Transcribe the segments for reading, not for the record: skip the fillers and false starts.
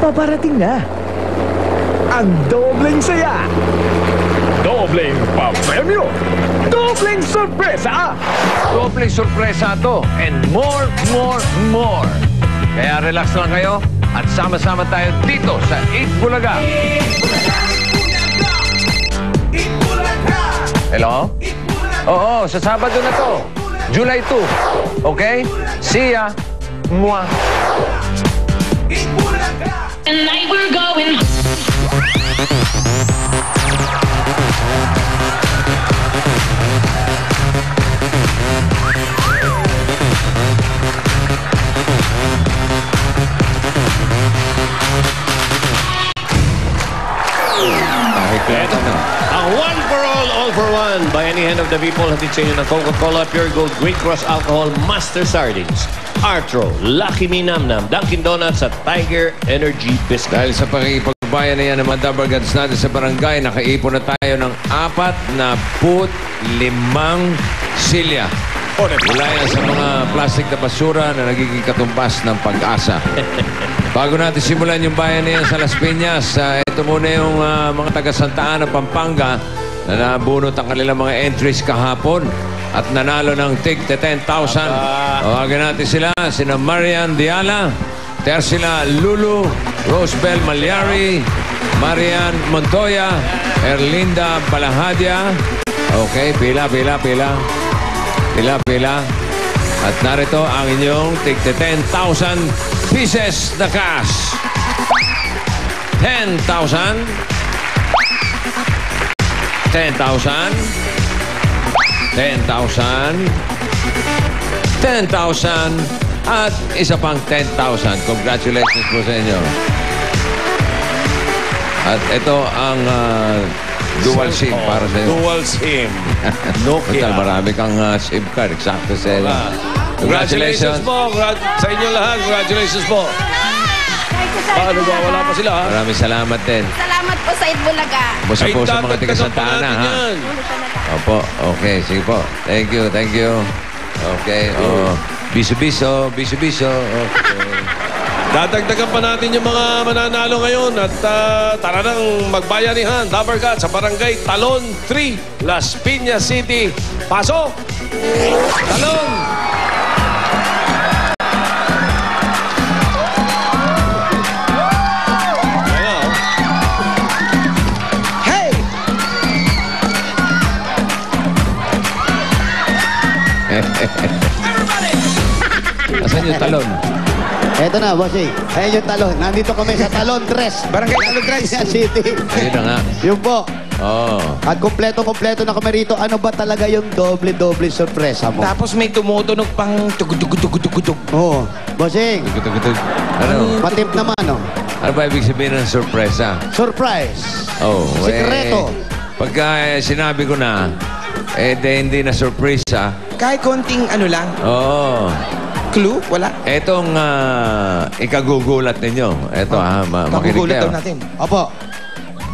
paparating na. Ang dobleng saya, dobleng pa-premyo, dobleng sorpresa. Dobleng sorpresa to and more. Kaya relax lang kayo at sama-sama tayo dito sa 8 Bulaga. Hello? Oo, sa Sabado na to. July 2. Okay? See ya. Mwah. Tonight we're going. Ito na. Ang one for all for one. By any hand of the people, hatid sa inyo ng Coca-Cola, Pure Gold, Great Cross Alcohol, Master Sardines, Artro, Lucky Me Nam Nam, Dunkin' Donuts at Tiger Energy Biscuit. Dahil sa pakikipagbayan na yan ng mga Dabargads natin sa barangay, nakaipon na tayo ng 45 silya. Mula yan sa mga plastic na basura na nagiging katumbas ng pag-asa. Bago natin simulan yung bayan na yan sa Las Piñas, ito muna yung mga taga Santa Ana, Pampanga na nabunot ang kanilang mga entries kahapon at nanalo ng tig 10,000. Tawagin natin sina Marian Diala, Tersila Lulu, Rosebel Malyari, Marian Montoya, Erlinda Balahadia. Okay, pila. At narito ang inyong tig 10,000 pieces na cash. 10,000. 10,000. 10,000. 10,000. At isa pang 10,000. Congratulations po sa inyo. At ito ang dual SIM para sa iyo. Dual SIM. Nokia. Marami kang SIM card. Exacto sa iyo. Congratulations po sa inyo lahat. Congratulations po. Paano ba? Wala pa sila, ha? Maraming salamat din. Salamat po sa 8 Bulaga. Busa po sa mga tiga Santa Ana, ha? Opo. Okay. Sige po. Thank you. Okay. Biso-biso. Okay. Dadagdagan pa natin yung mga mananalo ngayon at tara nang magbayanihan. Dabargat sa Barangay Talon 3, Las Piñas City. Pasok! Talon! Hey! Asan yung talon? Eto na, bossing. Ayan yung talon. Nandito kami sa Talon 3. Barangay Talon 3 City. Ayun na nga. Yun po. Oh. At kompleto na kami rito. Ano ba talaga yung doble sorpresa mo? Tapos may tumutunog pang tugutug. Oo. Bossing, Tugutug. Ano? patip naman, no? Ano ba ibig sabihin ng sorpresa? Surprise. Oh, Sikreto. Pagka sinabi ko na, hindi na sorpresa. Kahit konting ano lang, Oo. clue, wala. Etong ikagugulat ninyo. Eto makinig Magugulat kayo. daw natin. Opo.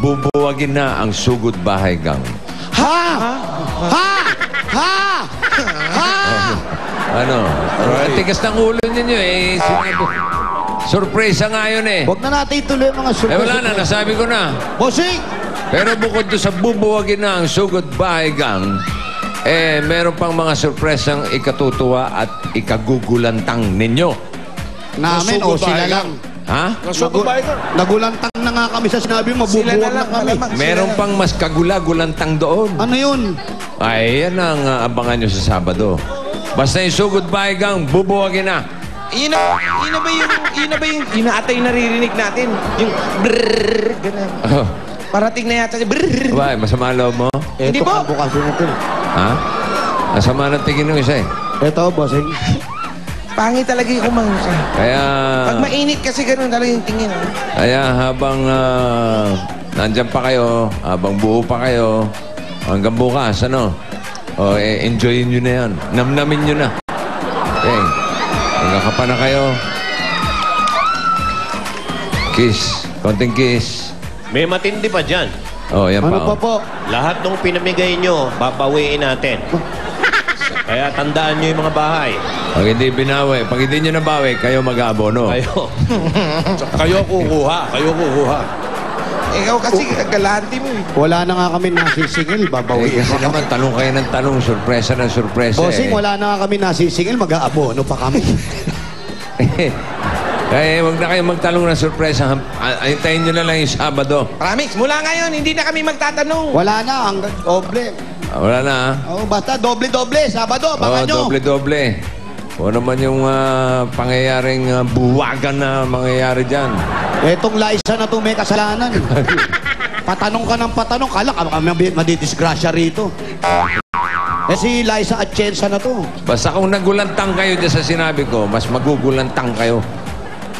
Bubuwagin na ang sugod bahay gang. Ha! Ano? Tigas ng ulo ninyo eh. Sorpresa nga yun eh. Huwag na natin ituloy ang mga surprise. Wala na, nasabi ko na. Bossing! Pero bukod doon sa bubuwagin na ang sugod bahay gang, meron pang mga sorpresang ikatutuwa at ikagugulantang ninyo. Namin o sila lang. Ha? Nagulantang na nga kami sa sinabi mo. Sila Bubuwag na na lang, kami. malamang. Meron pang mas kagula-gulantang doon. Ano yun? Ay, yan ang abangan nyo sa Sabado. Basta yung sugod bahay gang, bubuwagin na. Yun na ata yung naririnig natin. Yung brrrr, ganun. Oh. Parating na yata. Brrrr. Ba, masama loob mo? Hindi Ito po. ang bukas natin. Ha? Masama ng tingin ng isa eh. Ito, bossing. Pangit talaga yung kumangsa. Kaya... Pag mainit kasi ganun talaga yung tingin. Kaya habang nandyan pa kayo, habang buo pa kayo, hanggang bukas, enjoyin nyo na yan. Namnamin nyo na. Okay. Magkakapa na kayo. Kiss. Konting kiss. May matindi pa dyan. Oh, yan Ano pa. pa po? Lahat ng pinamigay nyo, babawiin natin. Kaya tandaan nyo yung mga bahay. Pag hindi binawi, pag hindi nyo nabawi, kayo mag-aabono. Kayo. Kayo kukuha. Kayo kukuha. Ikaw kasi galante mo eh. Wala na nga kami nasisingil, babawi. Kasi naman, tanong kayo ng tanong, sorpresa ng sorpresa. Bossing, wala na nga kami nasisingil, mag-aabono pa kami. Kaya wag na kayo magtanong ng sorpresa. Hintayin nyo na lang yung Sabado. Promise, mula ngayon, hindi na kami magtatanong. Wala na, hanggang doble. Wala na, ha? Oh, basta doble-doble, Sabado, baka nyo. Doble-doble. O naman yung pangyayaring buwagan na mangyayari dyan. Etong Liza na to may kasalanan. Patanong ka ng patanong, kala ka madidisgrasya rito. Eh si Liza Atienza na to. Basta kung nagulantang kayo dyan sa sinabi ko, mas magugulantang kayo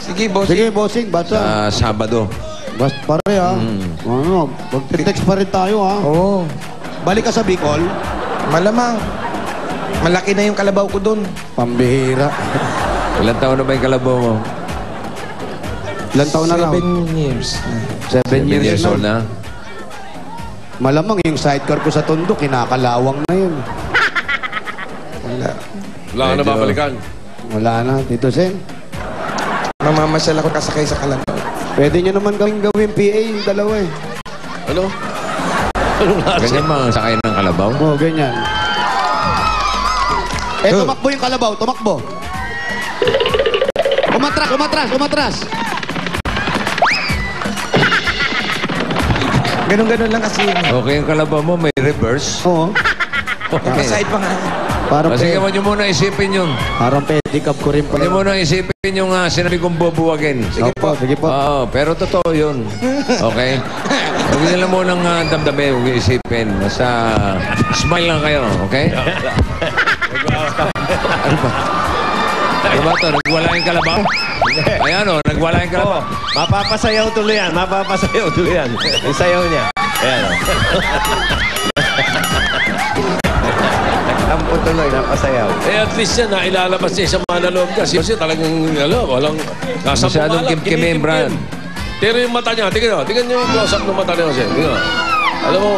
Sige, boss. Sige, bossing, basta. sa Sabado. Basta pare ha. Ano, mag-text pa rin tayo ha. Oo. Balik ka sa Bicol. Malamang. Malaki na yung kalabaw ko doon. Pambihira. Ilan taon na ba yung kalabaw mo? Ilan taon na raw? 7 years. 7 years old na. Malamang yung sidecar ko sa Tondo, kinakalawang na yun. Wala. Wala ka na Medyo- babalikan. Wala na, Tito Sen. Mamamasyal ako kasakay sa kalabaw. Pwede nyo naman gawin PA yung dalawa eh. Ano? Anong klase? Ganyan mga sakay ng kalabaw. Oo, ganyan. Eh, tumakbo yung kalabaw, tumakbo. Umatras, umatras, umatras. Ganun-ganun lang kasi. Okay yung kalabaw mo, may reverse. Oo. Okay. Side pa nga. Parang, Sige, huwag nyo muna isipin yun. parang pedicab ko rin Huwag nyo pala. muna isipin yung sinabi kong bubuwagin. Sige po, sige po. Oo, pero totoo yun. Okay? Huwag nyo lang munang damdamin, huwag nyo isipin. Basta smile lang kayo, okay? Ano ba? Ano ba ito? Nagwala yung kalabaw? Ayan o, nagwala yung kalabaw. Mapapasayaw tuloy yan. Mapapasayaw tuloy yan. Yung sayaw niya. Ayan. Nagtampo tuloy, napasayaw. Eh, at least yan, nailalabas niya sa mga naloob niya. Kasi talagang, walang... Nasa Masyadong pumalag, kim-kimim, kinikim-kim. Brad. Pero yung mata niya, tingnan niyo yung close-up ng mata niya kasi. Tingnan. Alam mo,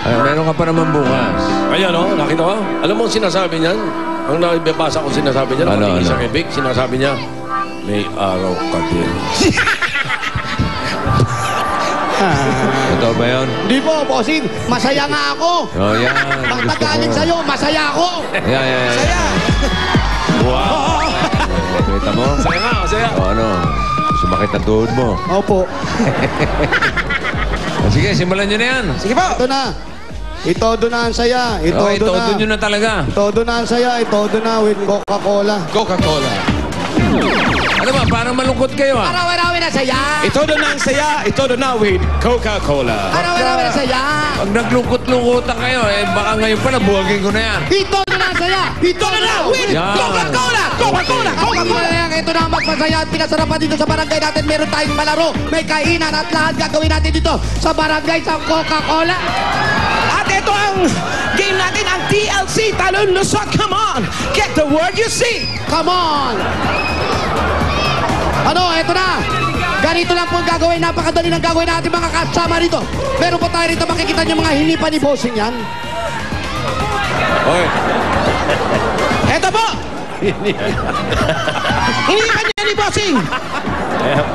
Ay, meron ka pa naman bukas. ayan o, nakita ko. Alam mo ang sinasabi niyan? Ang nabibasa kong sinasabi niya, Ano, nakatingin ano? sa kay Vic, sinasabi niya, may araw ka din. Totoo ba yun? Hindi po, bossing. Masaya nga ako. Oh, yan. Pag Gusto magaling ko. sa'yo, masaya ako. Yan, yan, yan. Saya! Wow! Kita mo? Saya nga, saya. O ano? Sumakit ang tuhod mo. Opo. Sige, simulan nyo na yan. Sige po! Ito na. Itodo na ang saya. Okay, Itodo todo nyo na. na talaga. Itodo na ang saya. Itodo na with Coca-Cola. Coca-Cola. Ano ba? Parang malungkot kayo ah. Araw-araw na saya. Ito na ang saya, ito na with Coca-Cola. Araw-araw na saya. Pag naglungkot-lungkotan kayo, baka ngayon pa nabuhagin ko na yan. Itodo na ang saya. Itodo na with Yan. Coca-Cola. Coca-Cola. Coca-Cola. Ito na ang magpasaya at pinasarapan dito sa barangay natin. Meron tayong palaro. May kainan at lahat gagawin natin dito sa barangay sa Coca-Cola. At ito ang game natin, ang TLC Talon Lusot. Come on! Get the word you see! Come on! Ano, eto na. Ganito lang po ang gagawin. Napakadali ng gagawin natin mga kasama rito. Meron po tayo rito. Makikita niyo mga hinipan ni Bossing yan. Okay. Eto po! Hindi ka niya ni Bossing!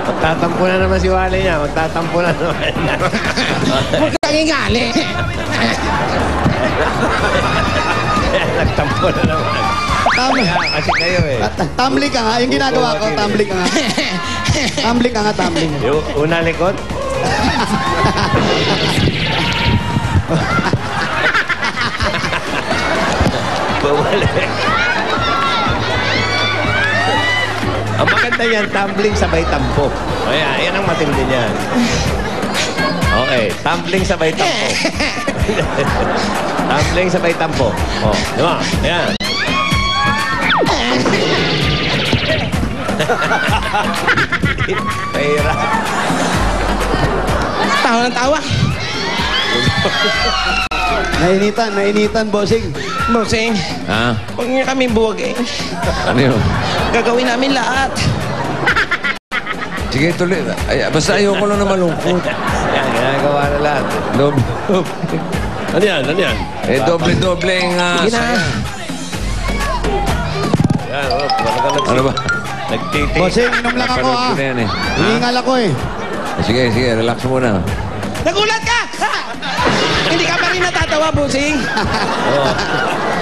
Magtatampo na naman si Wally niya. Magtatampo na naman. Huwag kang ingali! Nagtampo na naman. Kasi kayo eh. Tumbling ka nga. Yung ginagawa ko, tumbling ka nga. Tumbling ka nga, tumbling. Yung una likod. Bumalik. Ang maganda yan, tumbling sabay tampo. Ayan, yan ang matindi niyan. Okay, tumbling sabay tampo. Tumbling sabay tampo. Oh, di ba? Ayan. Pera. Tawa ng tawa. Nainitan, Bossing. Bossing, Ha? huwag niyo kami buwagin. Ano yun? Gagawin namin lahat. Sige, tuloy. Ay, basta ayoko lang na malungkot. Yan, ginagawa na lahat. Doble. Ano yan? Ano yan? Doble-doble ang Sige na. saya. Ano ba? Nagtiti. Bossing, inom lang ako Napanood ha. ko na yan, eh. Hiningal ako eh. Sige, sige. Relax muna. Nagulat ka! Ha? Hindi ka pa rin natatawa, Busing.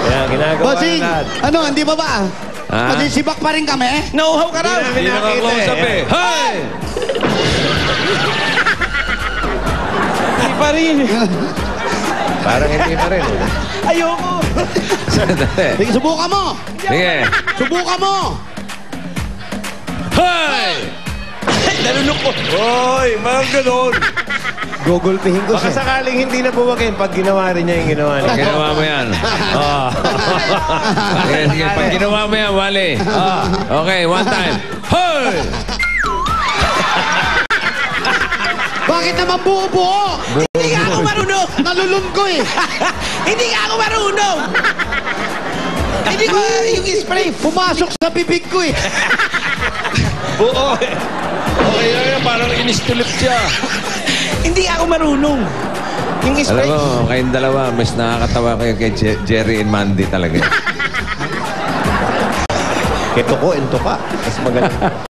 Kaya ginagawa Bossing, na lahat. ano, hindi ba ba? Ah? Masisibak pa rin kami. Nauuhaw ka raw. Hindi Hindi nakita naka-close up eh. Hey! Hindi pa rin. Parang hindi pa rin. Ayoko. Sandali. Sige, subukan mo. Sige. Subukan mo. Hey! Nalunok ko. Hoy, mga ganun. Gugulpihin ko Baka siya. sakaling hindi na buwagin pag ginawa rin niya yung ginawa niya. Ginawa mo yan. Sige, sige. Pag ginawa mo yan, Wally. Okay, one time. Hey! Bakit naman buo-buo? Hindi nga ako marunong. Nalulun ko eh. Hindi nga ako marunong. Hindi ko yung spray. Pumasok sa bibig ko eh. Oo. Okay, okay, parang inistulip siya. Hindi nga ako marunong. Yung Alam spray. mo, kayong dalawa, mas nakakatawa kayo kay Jerry and Mandy talaga. Kito ko, ento ka. Mas magaling.